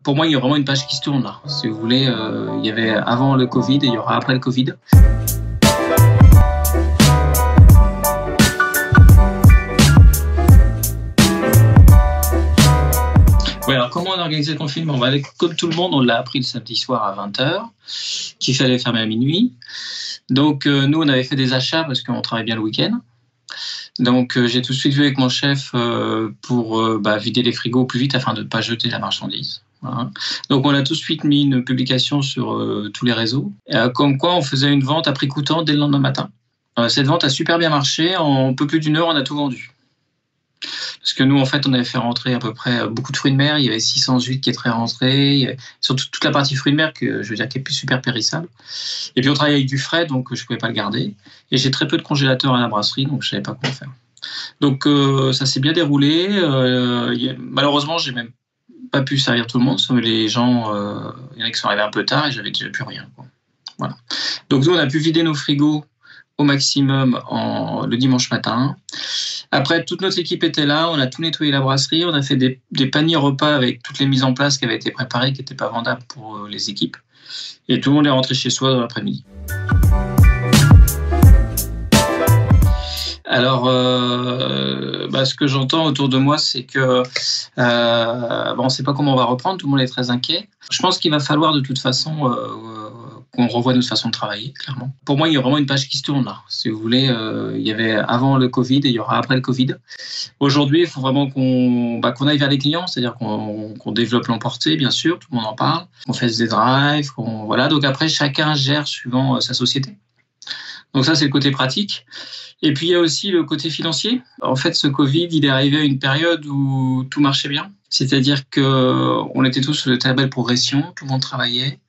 Pour moi, il y a vraiment une page qui se tourne là. Si vous voulez, il y avait avant le Covid et il y aura après le Covid. Ouais, alors comment on a organisé le confinement? Comme tout le monde, on l'a appris le samedi soir à 20h, qu'il fallait fermer à minuit. Donc nous, on avait fait des achats parce qu'on travaille bien le week-end. Donc j'ai tout de suite vu avec mon chef pour vider les frigos au plus vite afin de ne pas jeter la marchandise. Voilà. Donc on a tout de suite mis une publication sur tous les réseaux, comme quoi on faisait une vente à prix coûtant dès le lendemain matin. Cette vente a super bien marché, en un peu plus d'une heure on a tout vendu. Parce que nous, en fait, on avait fait rentrer à peu près beaucoup de fruits de mer. Il y avait 600 huîtres qui étaient rentrées. Surtout toute la partie fruits de mer, qui est super périssable. Et puis, on travaillait avec du frais, donc je ne pouvais pas le garder. Et j'ai très peu de congélateurs à la brasserie, donc je ne savais pas quoi faire. Donc, ça s'est bien déroulé. Malheureusement, je n'ai même pas pu servir tout le monde. Les gens, il y en a qui sont arrivés un peu tard et j'avais déjà plus rien, quoi. Voilà. Donc, nous, on a pu vider nos frigos au maximum le dimanche matin. Après, toute notre équipe était là, on a tout nettoyé la brasserie, on a fait des paniers repas avec toutes les mises en place qui avaient été préparées, qui n'étaient pas vendables pour les équipes. Et tout le monde est rentré chez soi dans l'après-midi. Alors, ce que j'entends autour de moi, c'est que on ne sait pas comment on va reprendre, tout le monde est très inquiet. Je pense qu'il va falloir de toute façon qu'on revoie notre façon de travailler, clairement. Pour moi, il y a vraiment une page qui se tourne là. Si vous voulez, il y avait avant le Covid et il y aura après le Covid. Aujourd'hui, il faut vraiment qu'on aille vers les clients, c'est-à-dire qu'on développe l'emporté, bien sûr, tout le monde en parle, qu'on fasse des drives, voilà. Donc après, chacun gère suivant sa société. Donc ça, c'est le côté pratique. Et puis, il y a aussi le côté financier. En fait, ce Covid, il est arrivé à une période où tout marchait bien. C'est-à-dire qu'on était tous sur de très belles progressions, tout le monde travaillait.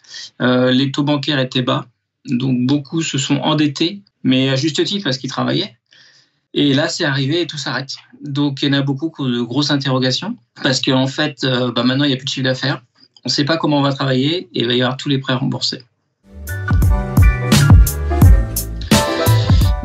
Les taux bancaires étaient bas, donc beaucoup se sont endettés, mais à juste titre parce qu'ils travaillaient. Et là, c'est arrivé et tout s'arrête. Donc, il y en a beaucoup qui ont de grosses interrogations parce qu'en fait, maintenant, il n'y a plus de chiffre d'affaires. On ne sait pas comment on va travailler et il va y avoir tous les prêts remboursés.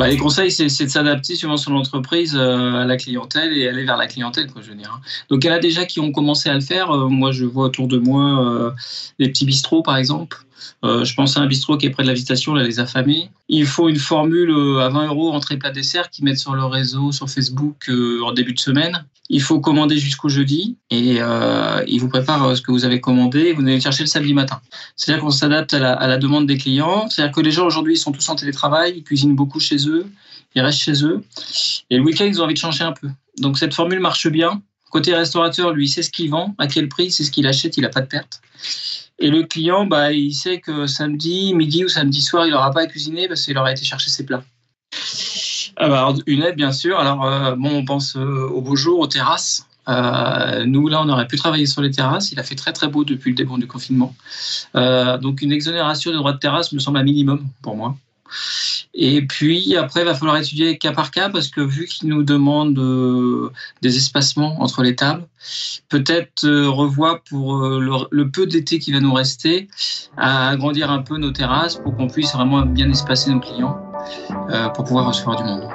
Les conseils, c'est de s'adapter suivant son entreprise à la clientèle et aller vers la clientèle, quoi, je veux dire. Donc, il y en a déjà qui ont commencé à le faire. Moi, je vois autour de moi des petits bistrots, par exemple. Je pense à un bistrot qui est près de la Visitation, là, Les Affamés. Il faut une formule à 20 € entrée plat dessert qu'ils mettent sur le réseau, sur Facebook en début de semaine. Il faut commander jusqu'au jeudi et ils vous préparent ce que vous avez commandé et vous allez le chercher le samedi matin. C'est-à-dire qu'on s'adapte à la demande des clients. C'est-à-dire que les gens aujourd'hui ils sont tous en télétravail, ils cuisinent beaucoup chez eux, ils restent chez eux. Et le week-end, ils ont envie de changer un peu. Donc cette formule marche bien. Côté restaurateur, lui, il sait ce qu'il vend, à quel prix, c'est ce qu'il achète, il n'a pas de perte. Et le client, il sait que samedi, midi ou samedi soir, il n'aura pas à cuisiner parce qu'il aura été chercher ses plats. Une aide, bien sûr. Alors, on pense aux beaux jours, aux terrasses. Nous, là, on aurait pu travailler sur les terrasses. Il a fait très, très beau depuis le début du confinement. Donc, une exonération de droits de terrasse me semble un minimum pour moi. Et puis, après, il va falloir étudier cas par cas parce que vu qu'ils nous demandent des espacements entre les tables, peut-être revoir pour le peu d'été qui va nous rester, à agrandir un peu nos terrasses pour qu'on puisse vraiment bien espacer nos clients pour pouvoir recevoir du monde.